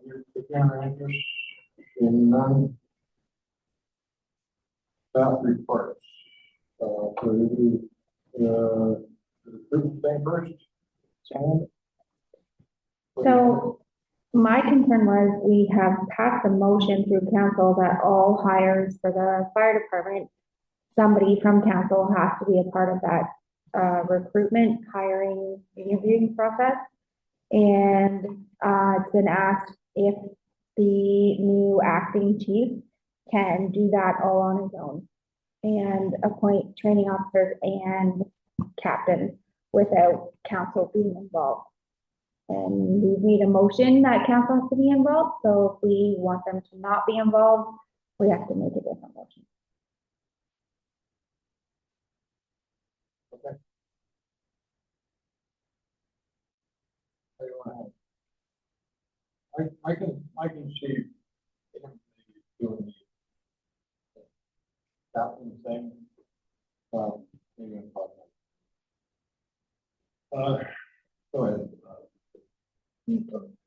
Your camera interest in none. Staff reports. So you do, the thing first. Sam? So my concern was we have passed a motion through council that all hires for the fire department, somebody from council has to be a part of that recruitment, hiring, interviewing process. And it's been asked if the new acting chief can do that all on his own and appoint training officers and captains without council being involved. And we've made a motion that council has to be involved, so if we want them to not be involved, we have to make a different motion. Okay. How do you want to have it? I can see him doing that thing. Maybe I'm talking. Go ahead.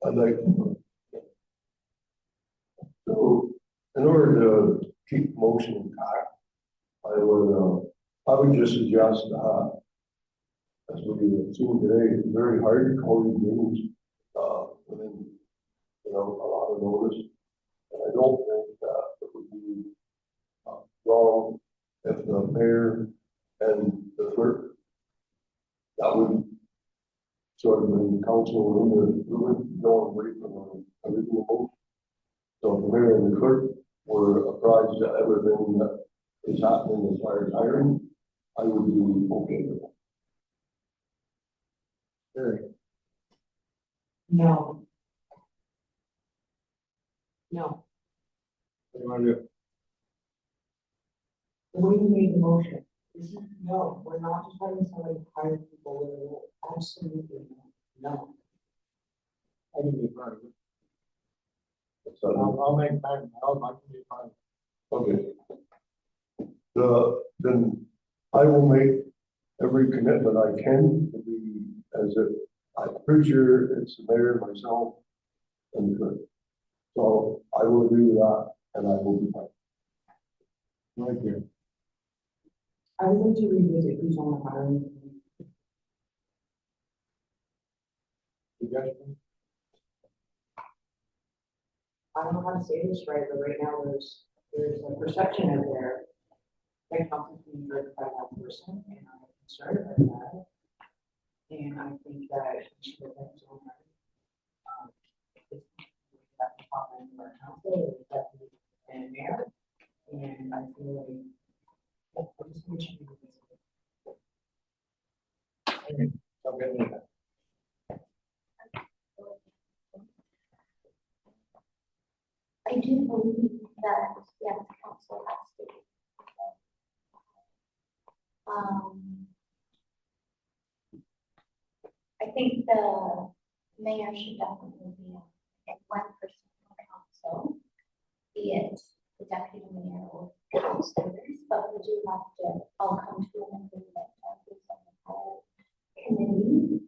I'd like to. So, in order to keep motion intact, I would just suggest, as we have seen today, it's very hard to call these meetings, within, a lot of notice. And I don't think that it would be, wrong if the mayor and the clerk, that would sort of bring the council in, we would go away from the original vote. So if the mayor and the clerk were apprised of everything that is happening as far as hiring, I would be okay with that. Very. No. No, What do you want to do? the way you made the motion, no, we're not just letting somebody hire people with a role, absolutely no. I can be part of it. So, I'll make time. I can be part of it. okay. Then I will make every commitment I can to be, as if I'm pretty sure it's the mayor, myself, and the clerk. So I will do that, and I will be back. Thank you. I would like to revisit who's on the hiring committee. Suggestion? I don't know how to say this right, but right now there's a perception out there that council's being driven by one person, and I'm concerned about that. And I think that we should look at his own right. At the top end of our council, the deputy and mayor, and I feel like this should be revisited. Okay. I do believe that, yes, council has to. I think the mayor should definitely be one person on council, be it the deputy mayor or councilors, but we do have to all come to an agreement on who's on the whole committee.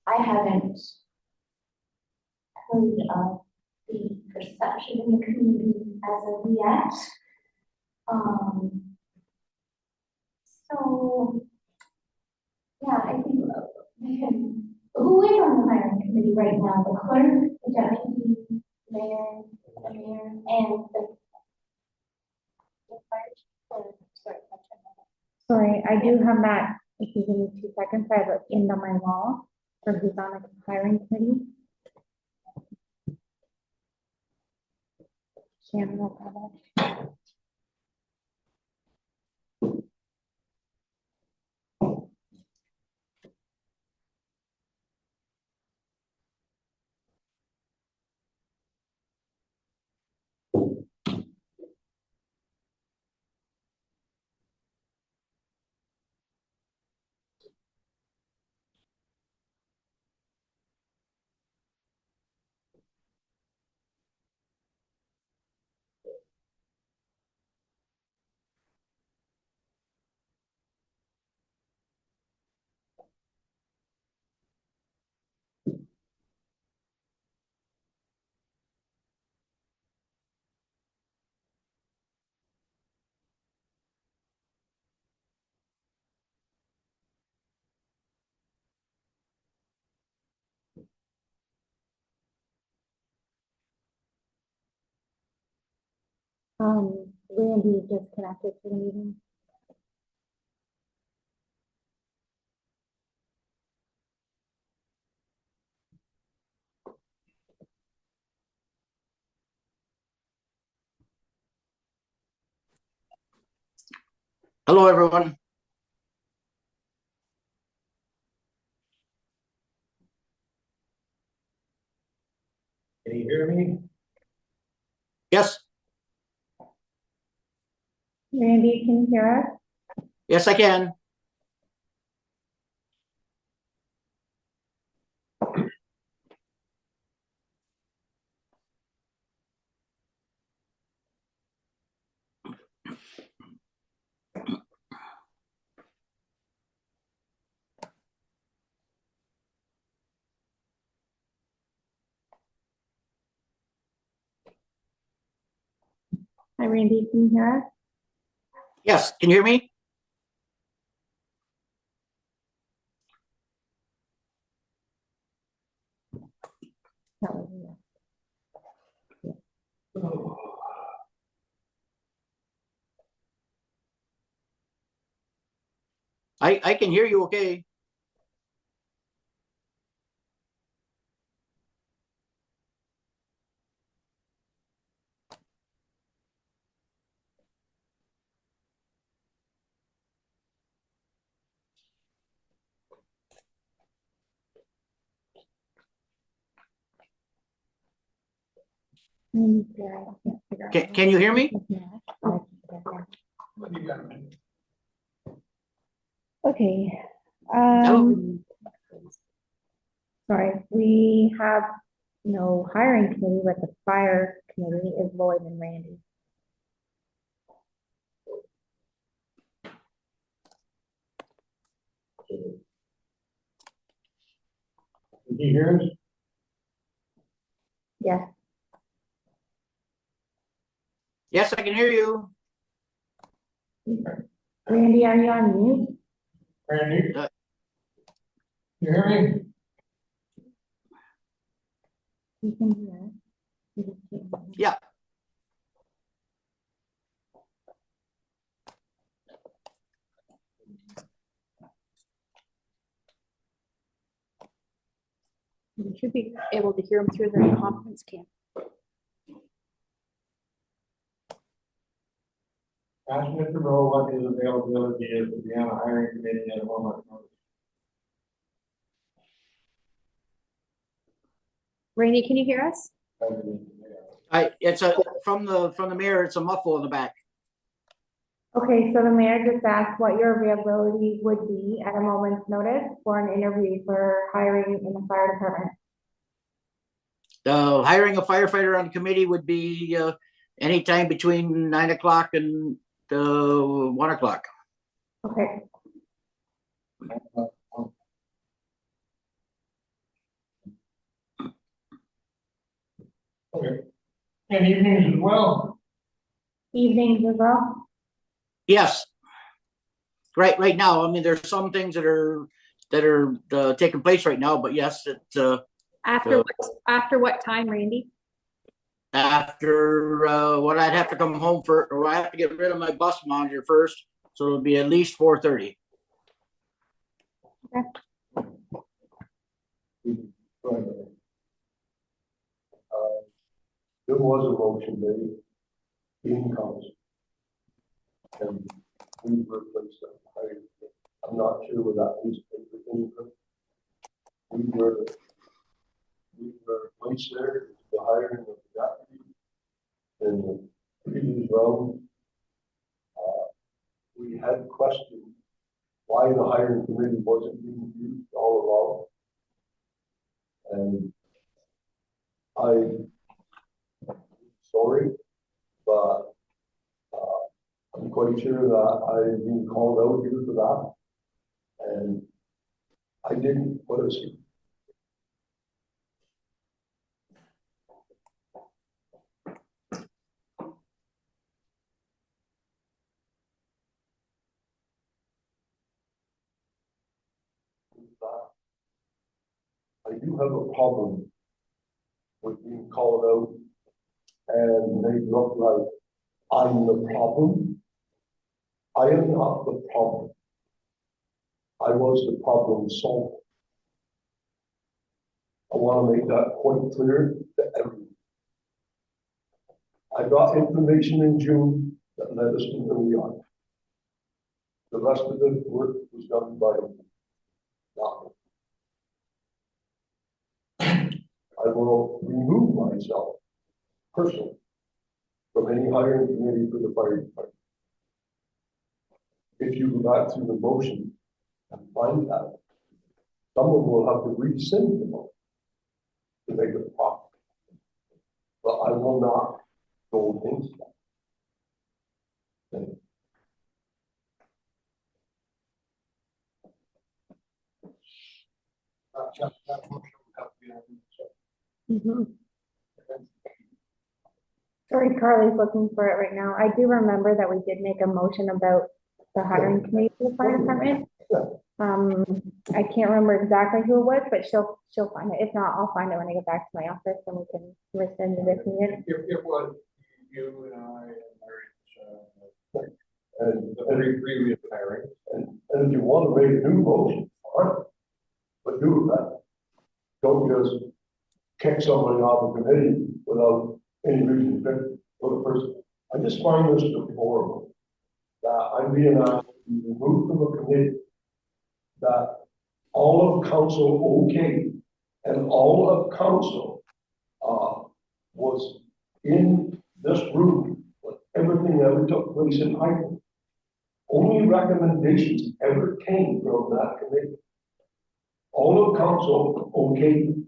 I haven't heard of the perception in the community as of yet. So, yeah, I think we can, who is on the hiring committee right now? The clerk, the deputy mayor, the mayor, and the fire chief. Sorry, I do have that, if you give me 2 seconds, I have it pinned on my wall for who's on the hiring committee. Shannon will have it. Randy just connected to the meeting. Hello, everyone. Can you hear me? Yes, Randy, can you hear us? yes, I can. Hi, Randy, can you hear us? Yes, can you hear me? No, I can hear you okay. Randy's here. I can't figure out Can you hear me? Oh, What do you got, man? okay. Hello? Sorry, we have no hiring committee, but the fire committee is Lloyd and Randy. Can you hear us? Yes, Yes, I can hear you. Randy, are you on mute? Randy? Uh, You hear me? You can hear us. You just can't hear us. Yeah. You should be able to hear them through the conference cam. Ask Mr. Rowe what his availability is to be on a hiring committee at a moment. Randy, can you hear us? It's a from the mayor, it's a muffle in the back. Okay, so the mayor just asked what your availability would be at a moment's notice for an interview for hiring in the fire department. Hiring a firefighter on the committee would be anytime between 9 o'clock and 1 o'clock. Okay, Okay. And evenings as well? evenings as well? Yes. Right now, I mean, there's some things that are taking place right now, but yes, After what time, Randy? after what I'd have to come home for, or I have to get rid of my bus monitor first, so it'll be at least 4:30. There was a motion made in council. And we replaced that. I'm not sure where that piece of paper came from. We were placed there, the hiring of the deputy. In the previous round, we had questioned why the hiring committee wasn't being used all along. And sorry, but I'm quite sure that I've been called out here for that. And I didn't put us here. I do have a problem with being called out and they look like I'm the problem. I am not the problem. I was the problem solver. I want to make that quite clear to everyone. I got information in June that led us to where we are. The rest of the work was done by not me. I will remove myself personally from any hiring committee for the fire department. If you go back through the motion and find that, someone will have to rescind the motion to make it proper. But I will not go against that. And that motion would have to be on. Mhm. Sorry, Carly's looking for it right now. I do remember that we did make a motion about the hiring committee for the fire department. Yeah. I can't remember exactly who it was, but she'll find it. If not, I'll find it when I get back to my office and we can rescind it if needed. It was you and I and And, every previous hiring. and if you want to make a new motion, all right, but do that. Don't just kick somebody off the committee without any reason for the person. I just find this deplorable that I'm being asked to be removed from a committee that all of council okayed and all of council was in this room with everything that took place in Highland. Only recommendations ever came from that committee. All of council okayed.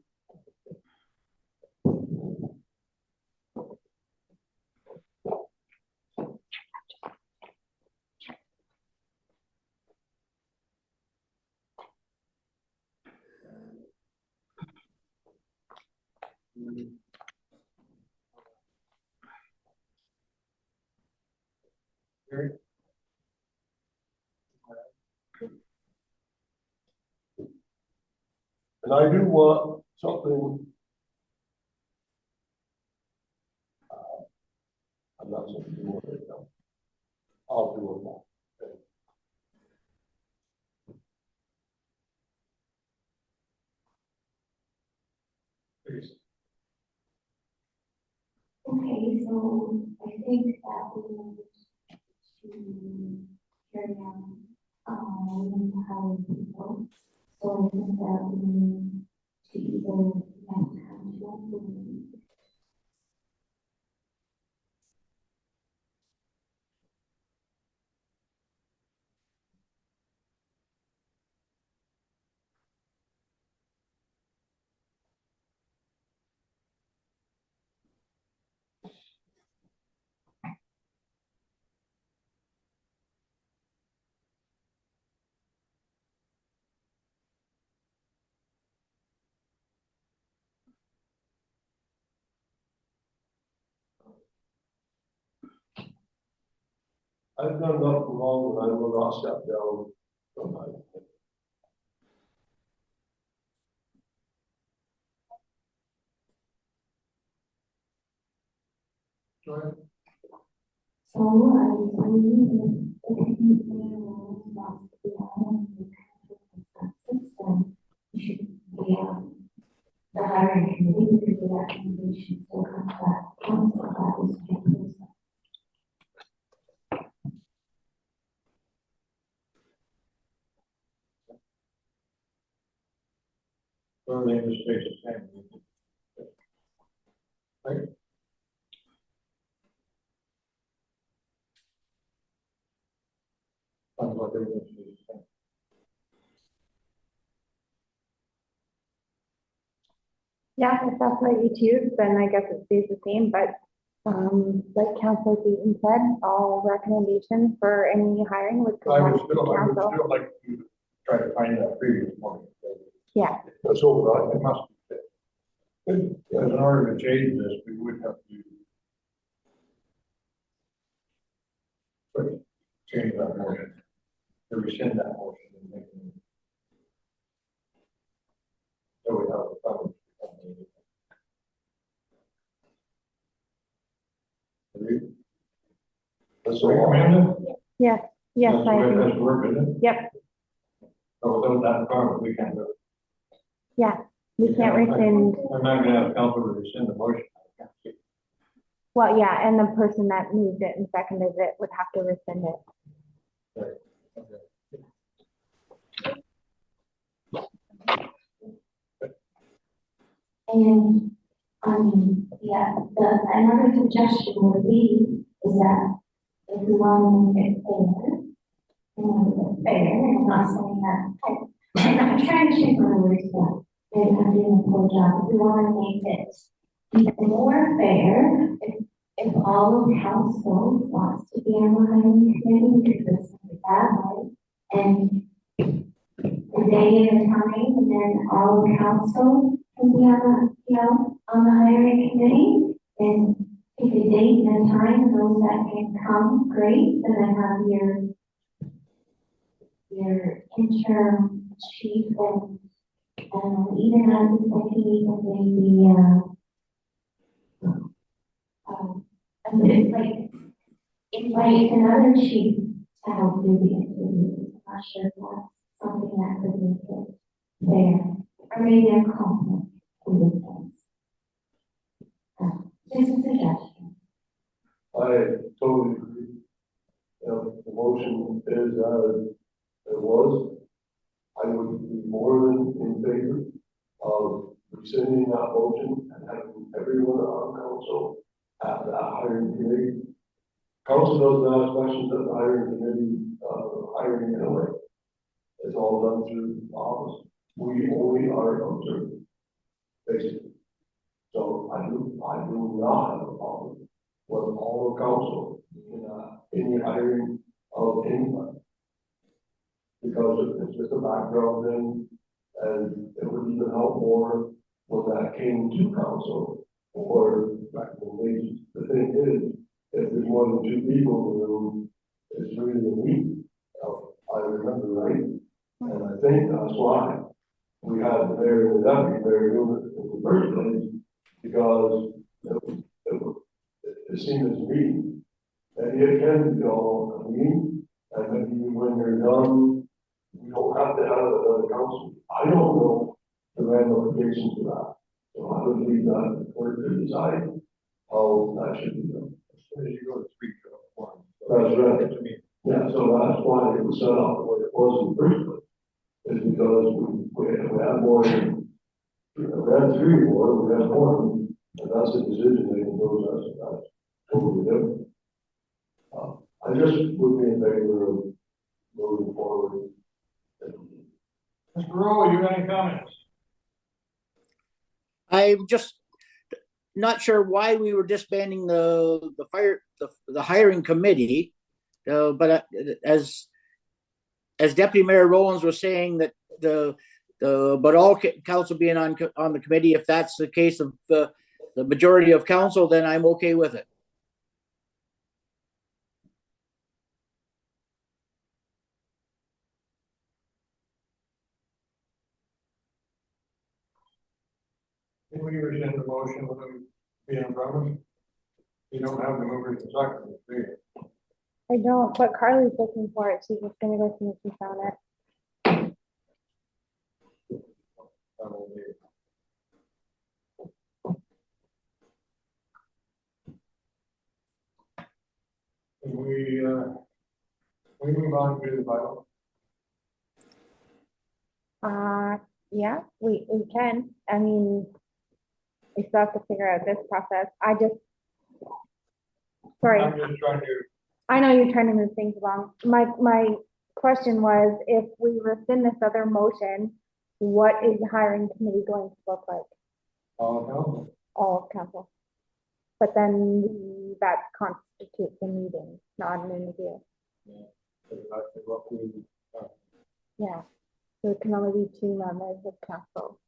And I do want something. I'm not saying to do it now. I'll do it now. Okay. Please. Okay, so I think that we need to carry on, we need to hire people. So I think that we need to either have contract or I've done nothing wrong and I will not step down from my. so I believe if we will not be on the consensus, then we should be the hiring committee with the recommendation to contract council that is James. Everything just stays the same. Right? Sounds like everything stays the same. Yeah, if that's what you choose, then I guess it stays the same, but, like Councilor Beaton said, all recommendations for any hiring would I come would back to still, I would council. still like to try to find that previous one. Yeah, That's all right. It must be fit. Because in order to change this, we would have to change that motion, to rescind that motion and make it. So we have a problem. Agreed? That's the law. recommended? Yes, yes, That's I the way it has agree. to work, isn't it? Yep, So without that requirement, we can't do it. yeah, we can't rescind, I'm not gonna have council rescind the motion. I can't see. well, yeah, and the person that moved it and seconded it would have to rescind it. And, yeah, another suggestion would be is that if we want to make it fair, I'm not saying that, I'm trying to change my words, but maybe I'm doing a poor job. If we want to make it even more fair, if all of council wants to be on the hiring committee, because it's that way, and a day at a time, and then all of council can be on the, on the hiring committee, and pick a date and a time, those that can come, great, and then have your interim chief and, even I was thinking even maybe, like, invite another chief to help do the interview. I'm not sure if that's something that could make it there, or maybe a compliment with things. Just a suggestion. I totally agree. The motion is as it was. I would be more than in favor of rescinding that motion and having everyone on council at that hiring committee. Council doesn't ask questions at the hiring committee, hiring anyway. It's all done through the office. We only are observers, basically. So I do not have a problem with all of council in the hiring of anyone. Because it's just a background thing, and it would even help more when that came to council or recommendations. The thing is, if there's more than two people in the room, it's really a need. I remember right, and I think that's why we had the mayor and the deputy mayor doing it in the first place, because it seemed to me that it can be all clean, and maybe when you're done, you don't have to have another council. I don't know the ramifications of that. So I would leave that to the court to decide how that should be done. As soon as you go to speak to a forum. That's right. To me. Yeah, so that's why it was set up the way it was in the first place. Is because we had more than, we had three or more, we had one, and that's the decision making process. That's totally different. I just would be in favor of moving forward. Mr. Rowe, you got any comments? I'm just not sure why we were disbanding the hiring committee. But as Deputy Mayor Rollins was saying that but all council being on the committee, if that's the case of the majority of council, then I'm okay with it. Can we rescind the motion when we be on promise? You don't have the movers and seconders, do you? I don't, but Carly's looking for it, she's just gonna go see if she found it. Can we move on to the Bible? Yeah, we can, I mean, we still have to figure out this process, sorry. I'm just trying to, I know you're trying to move things along. My question was, if we rescind this other motion, what is the hiring committee going to look like? council. All of council. But then that constitutes a meeting, not an interview. Exactly what we, Yeah. So it can only be 2 members of council.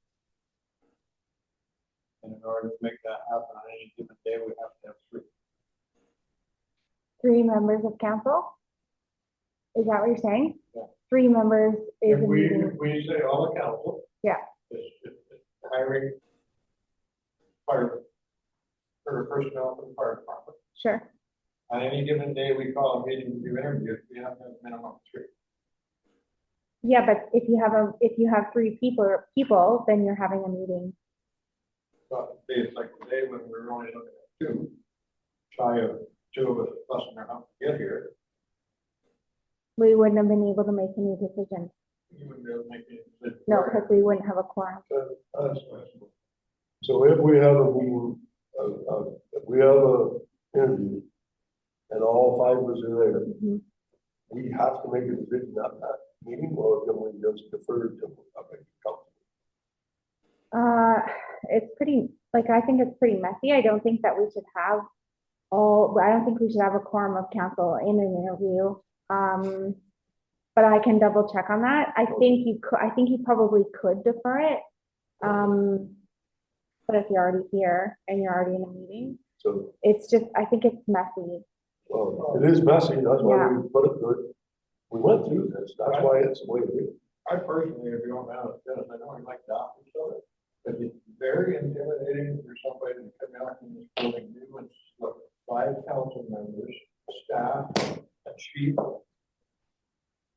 and in order to make that happen on any given day, we have to have 3. 3 members of council? Is that what you're saying? Yeah. 3 members is If a meeting. we say all the council. Yeah. It's hiring fire, or personnel for the fire department. Sure. On any given day, we call a meeting to do interviews, we have to have a minimum of 3. Yeah, but if you have 3 people, then you're having a meeting. But it's like today when we were only looking at 2, shy of 2 of us busting our hump to get here, We wouldn't have been able to make any decisions. you wouldn't be able to make any decision. No, because we wouldn't have a quorum. That's possible. So if we have a meeting, if we have a interview and all 5 of us are there, Mhm. we have to make a decision at that meeting, or can we just defer to a big council? It's pretty, like, I think it's pretty messy. I don't think that we should have I don't think we should have a quorum of council in an interview. But I can double check on that. I think you probably could defer it. But if you're already here and you're already in a meeting, So, it's just, I think it's messy. well, it is messy, that's why Yeah. we put it good. We went through this, that's why it's the way it is. I personally, if you don't know, Dennis, I know I like the office of it, but it's very intimidating for somebody to come out in this building, new and look, 5 council members, staff, a chief.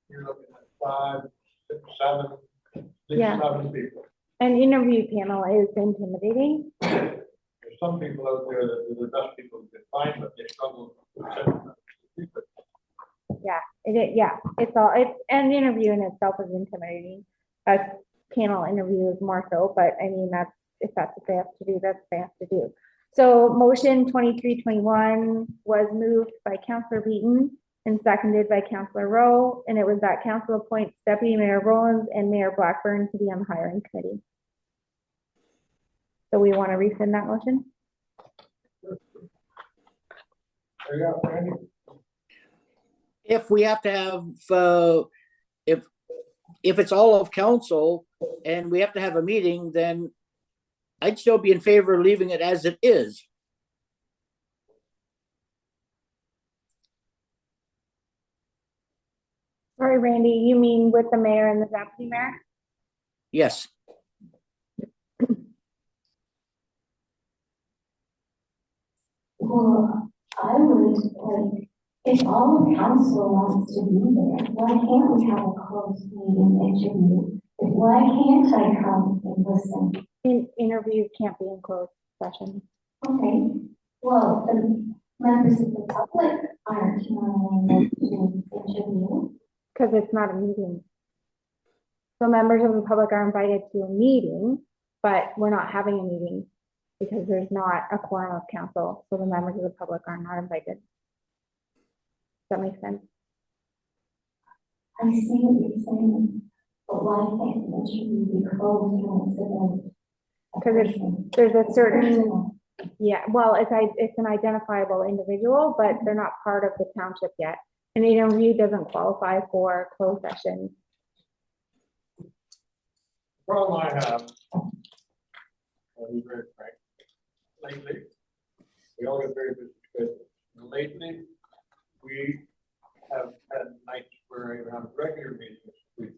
You're looking at 5, 6, 7, at least Yeah. 7 people. An interview panel is intimidating. There's some people out there that are the best people you can find, but they struggle with setting up. An interview in itself is intimidating. A panel interview is more so, but I mean, if that's what they have to do, that's what they have to do. So motion 2321 was moved by Councillor Beaton and seconded by Councillor Rowe, and it was that council appoints Deputy Mayor Rollins and Mayor Blackburn to be on the hiring committee. So we want to rescind that motion? There you go, Randy. If we have to have, if it's all of council and we have to have a meeting, then I'd still be in favor of leaving it as it is. Sorry, Randy, you mean with the mayor and the deputy mayor? Yes. Well, I would like, if all the council wants to be there, why can't we have a closed meeting interview? Why can't I come and listen? Interviews can't be in closed session. Okay, well, the members of the public aren't normally to interview. Because it's not a meeting. So members of the public are invited to a meeting, but we're not having a meeting because there's not a quorum of council, so the members of the public are not invited. Does that make sense? I see what you're saying, but why can't the interview be closed when it's about? Because there's a certain, yeah, well, it's an identifiable individual, but they're not part of the township yet. An interview doesn't qualify for closed session. Problem I have, I'll be very frank, lately, we all get very busy schedules. And lately, we have had nights where even on regular meetings, we've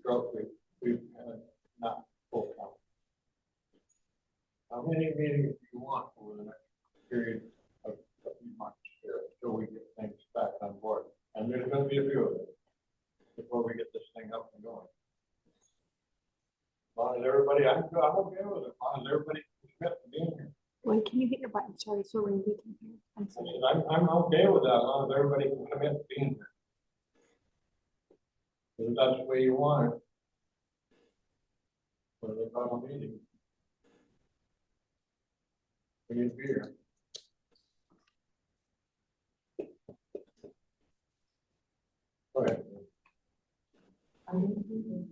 had not full count. How many meetings do you want over the next period of a few months here until we get things back on board? And there's gonna be a few of them before we get this thing up and going. As long as everybody, I'm okay with it, as long as everybody can commit to being here. Wait, can you hit your button? Sorry, so Randy can hear. I'm I sorry. said, I'm okay with that, as long as everybody can commit to being here. If that's the way you want it. But if I'm a meeting. We need to be here. Go ahead. I didn't think it was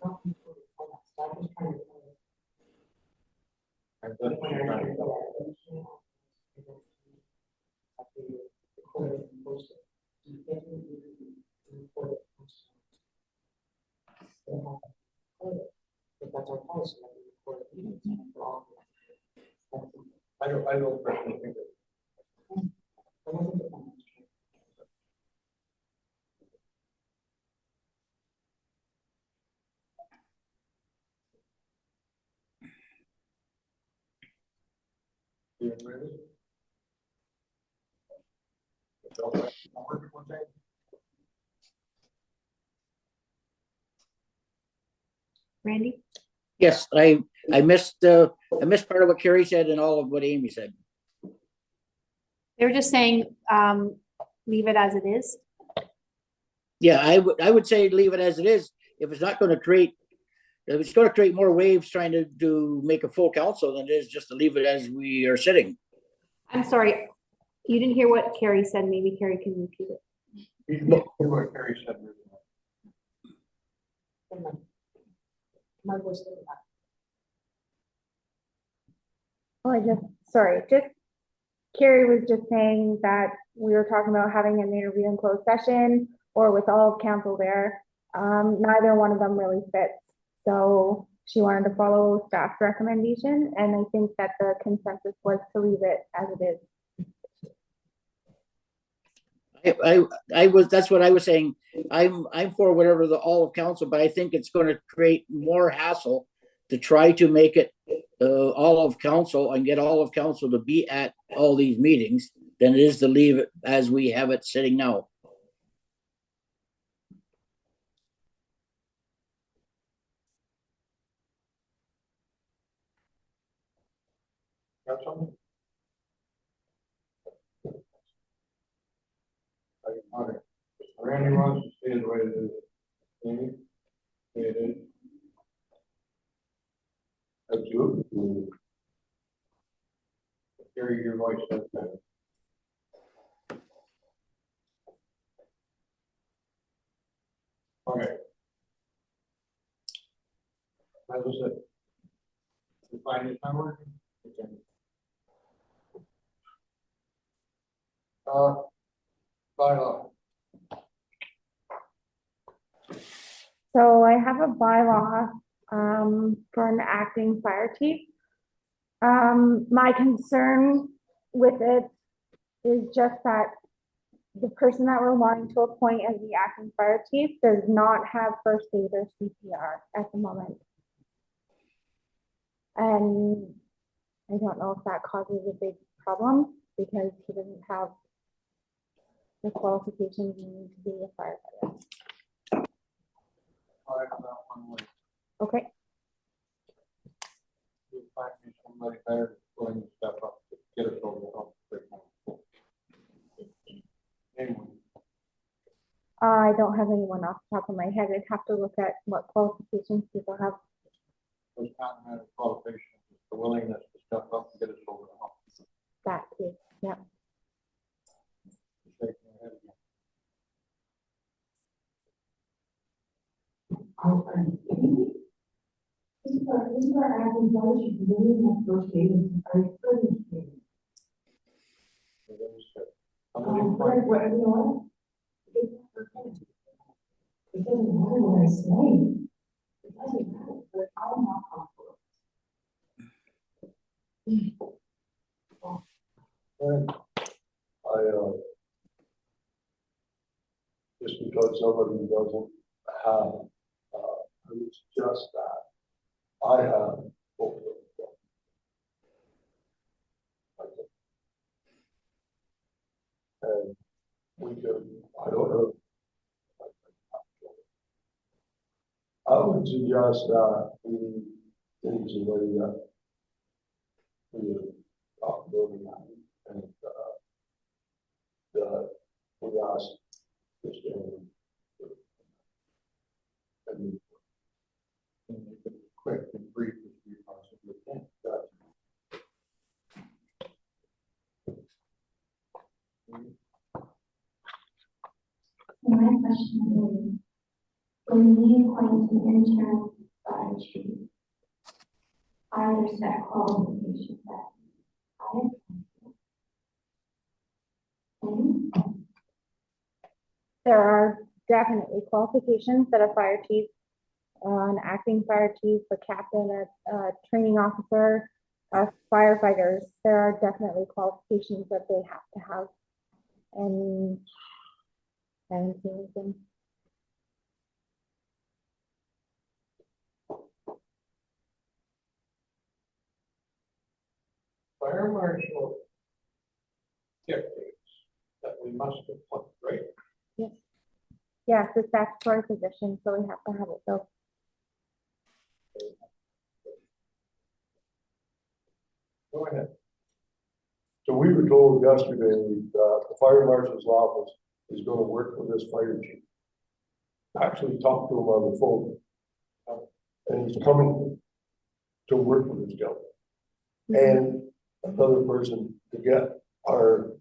nothing for the finance, so I was trying to. And that's what you're trying to do. If that's our policy, like we record meetings for all. I don't personally think that. I wasn't the finance chair. You agree? Randy? Yes, I missed part of what Carrie said and all of what Amy said. They were just saying, leave it as it is. Yeah, I would say leave it as it is. If it's not gonna create, if it's gonna create more waves trying to make a full council, then it is just to leave it as we are sitting. I'm sorry, you didn't hear what Carrie said. Maybe Carrie can repeat it. What Carrie said. My voice is not. Oh, just Carrie was just saying that we were talking about having an interview in closed session or with all of council there. Neither one of them really fits. So she wanted to follow staff's recommendation, and I think that the consensus was to leave it as it is. That's what I was saying. I'm for whatever all of council, but I think it's gonna create more hassle to try to make it all of council and get all of council to be at all these meetings than it is to leave it as we have it sitting now. Got something? Okay. Randy wants to stay the way it is. Amy? Stay it is. Absolutely. Carry your voice up there. Okay. That was it. The finance number? Okay. Bylaw. So I have a bylaw, for an acting fire chief. My concern with it is just that the person that we're wanting to appoint as the acting fire chief does not have first aid or CPR at the moment. And I don't know if that causes a big problem because he doesn't have the qualifications you need to be a firefighter. I have that one with, Okay, you find me somebody better willing to step up to get us over the hump. Anyway, I don't have anyone off the top of my head. I'd have to look at what qualifications people have. those not matter qualifications, the willingness to step up and get us over the hump. That is, yeah. Shaking your head again. Isn't our acting judge really have first aid and first aid? And then you said, somebody point- What, you know what? It doesn't matter what I say. It doesn't matter, but I'm not comfortable. And just because somebody doesn't have, it's just that I have both of them. And we could, I don't know. I would suggest that we think somebody that we would talk building on and, we asked this gentleman. And and you could be quick and brief as you possibly can. My question is, when we appoint an interim fire chief, are there set qualifications that I There are definitely qualifications that a fire chief, an acting fire chief, a captain, a training officer, firefighters, there are definitely qualifications that they have to have. And I haven't seen anything. Fire marshal tip dates that they must have put, right? Yes. Yeah, it's a statutory position, so we have to have it filled. Go ahead. So we were told yesterday that the fire marshal's office is gonna work with this fire chief. Actually talked to him on the phone. And he's coming to work with this guy. And another person to get our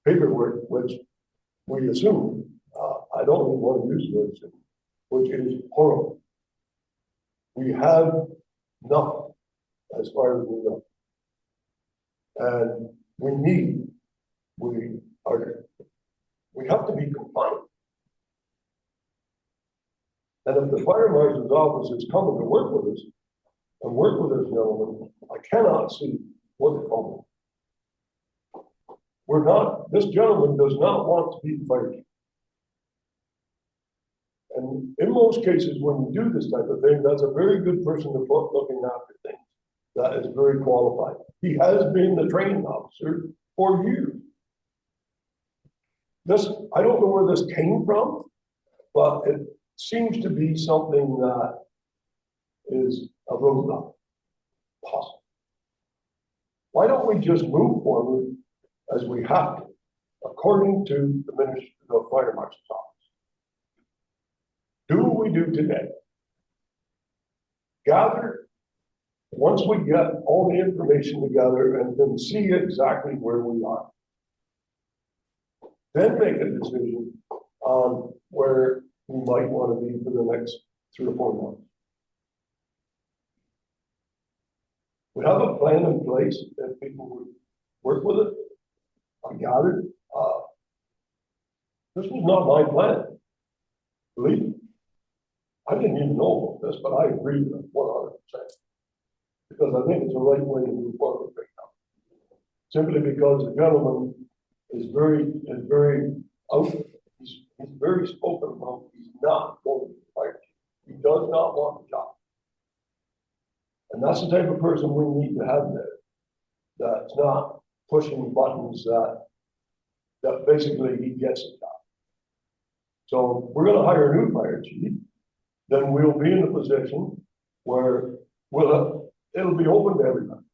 paperwork, which we assume, I don't even want to use words, which is horrible. We have nothing as far as we know. And we have to be compliant. And if the fire marshal's office is coming to work with us and work with this gentleman, I cannot see what the problem. This gentleman does not want to be the fire chief. And in most cases, when you do this type of thing, that's a very good person to put looking after things. That is very qualified. He has been the training officer for years. I don't know where this came from, but it seems to be something that is a roadblock possible. Why don't we just move forward as we have to, according to the Ministry of Fire Marshal's office? Do what we do today. Gather, once we get all the information together and then see exactly where we are. Then make a decision on where we might want to be for the next 3 or 4 months. We have a plan in place that people would work with it. I gathered, this was not my plan. Believe me. I didn't even know about this, but I agree with it 100%. Because I think it's the right way to move forward right now. Simply because the gentleman is very out, he's very spoken about, he's not going to be fired. He does not want the job. And that's the type of person we need to have there. That's not pushing buttons that basically he gets the job. So we're gonna hire a new fire chief. Then we'll be in a position where it'll be open to everybody.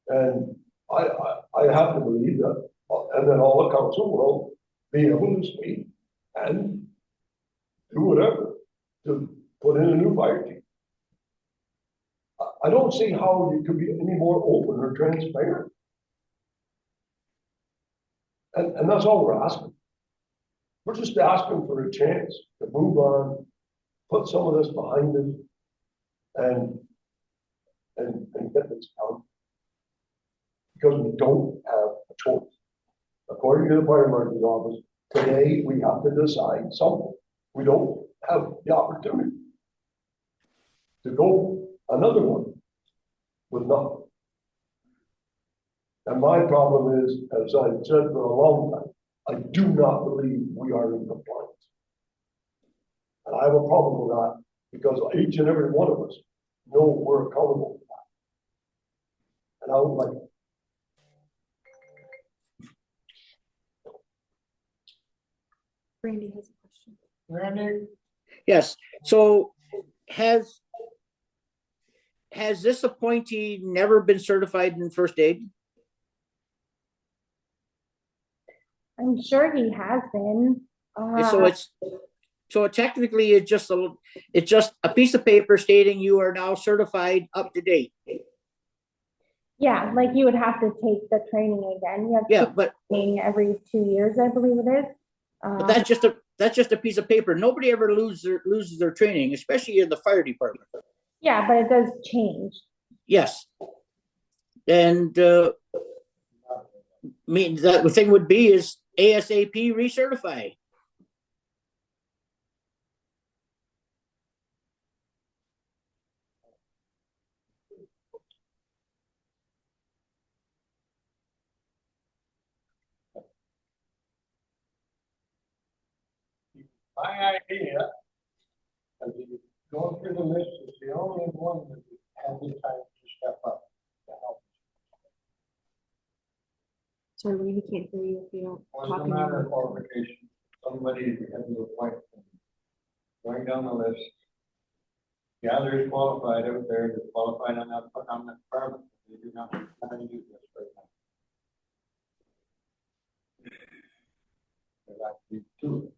And I have to believe that, and then all the council will be able to speak and do whatever to put in a new fire chief. I don't see how you could be any more open or transparent. And that's all we're asking. We're just asking for a chance to move on, put some of this behind us, and get this done. Because we don't have a choice. According to the fire marshal's office, today we have to decide something. We don't have the opportunity to go another one with nothing. And my problem is, as I've said for a long time, I do not believe we are in compliance. And I have a problem with that because each and every one of us know we're accountable for that. And I would like. Randy has a question. Randy? Yes, so has this appointee never been certified in first aid? I'm sure he has been. So technically it's just a piece of paper stating you are now certified up to date. Yeah, like you would have to take the training again. You have to Yeah, take but training every 2 years, I believe it is. that's just a piece of paper. Nobody ever loses their training, especially in the fire department. Yeah, but it does change. Yes. And that the thing would be is ASAP recertify. My idea, as you go through the list, is the only one that has the time to step up to help. Sorry, we really can't hear you if you don't Well, talk. no matter of qualification, somebody has to appoint them. Going down the list. Yeah, there's qualified out there, that's qualified on that department, they do not know how to do this right now. There's actually two.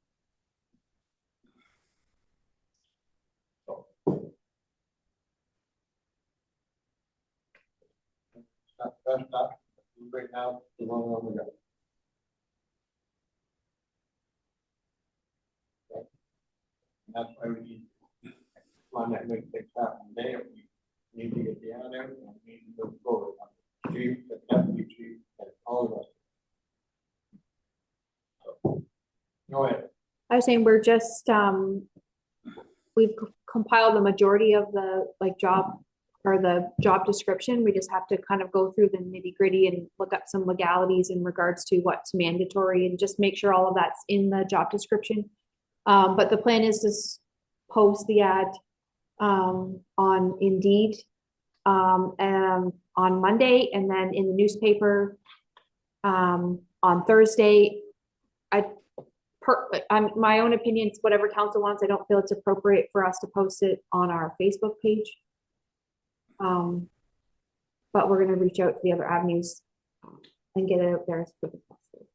So. It's not the best option, right now, the one we got. Okay. And that's why we need one that makes things happen today, we need to get the ad out, and we need to move forward. Chief, the deputy chief, and all of us. So, go ahead. I was saying we're just, we've compiled the majority of the like job or the job description. We just have to kind of go through the nitty gritty and look up some legalities in regards to what's mandatory and just make sure all of that's in the job description. But the plan is to post the ad on Indeed and on Monday, and then in the newspaper on Thursday. My own opinion, it's whatever council wants. I don't feel it's appropriate for us to post it on our Facebook page. But we're gonna reach out to the other avenues and get it out there as quick as possible.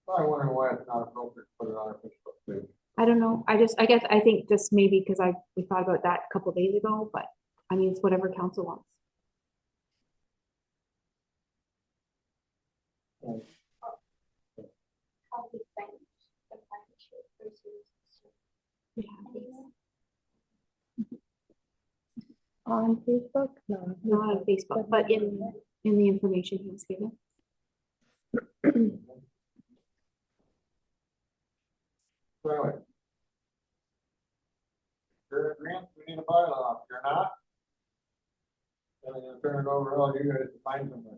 I wonder why it's not appropriate to put it on our Facebook page. I don't know. I think just maybe because we thought about that a couple days ago, but I mean, it's whatever council wants. How we find the partnership versus. On Facebook? No. Not on Facebook, but in the information he was given. So anyway. If you're in agreement, we need a bylaw, if you're not. Then I'm gonna turn it over to all you guys to find somebody.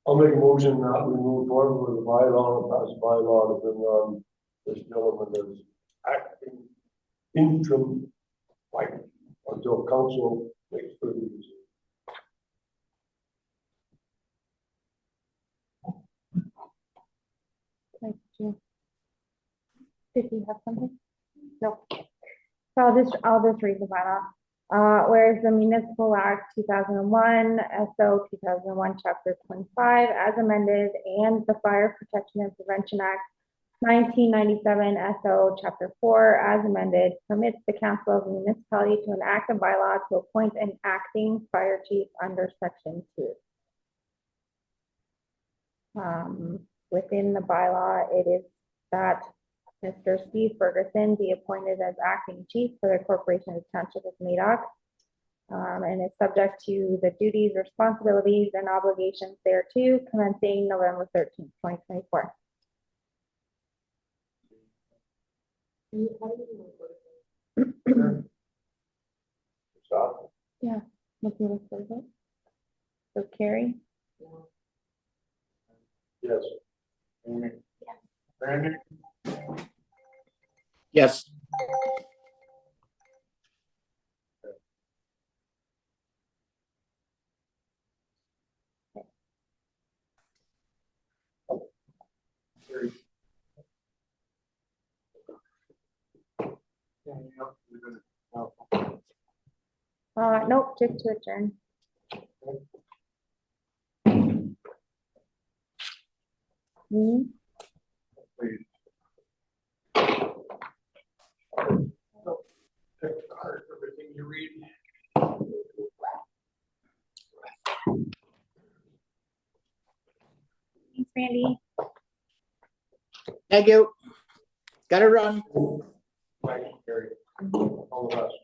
I'll make a motion that we move forward with the bylaw, pass bylaw to bring on this gentleman as acting interim, like, until council makes further decision. Thank you. Did you have something? No. So I'll just read the bylaw. Whereas the Municipal Act 2001, SO 2001, Chapter 25, as amended, and the Fire Protection and Prevention Act 1997, SO Chapter 4, as amended, permits the council of the municipality to enact a bylaw to appoint an acting fire chief under Section 2. Within the bylaw, it is that Mr. Steve Ferguson be appointed as acting chief for the Corporation of Township of Madoc, and is subject to the duties, responsibilities, and obligations thereto commencing November 13th, 2024. Stop. Looking at this, so Carrie? Yes. Amy? Randy? Yes. Carrie? Anything else you're gonna- no. Nope, just to adjourn. Please. Take the heart, everything you read. Thanks, Randy. Thank you. Gotta run. Thanks, Gary. All the best.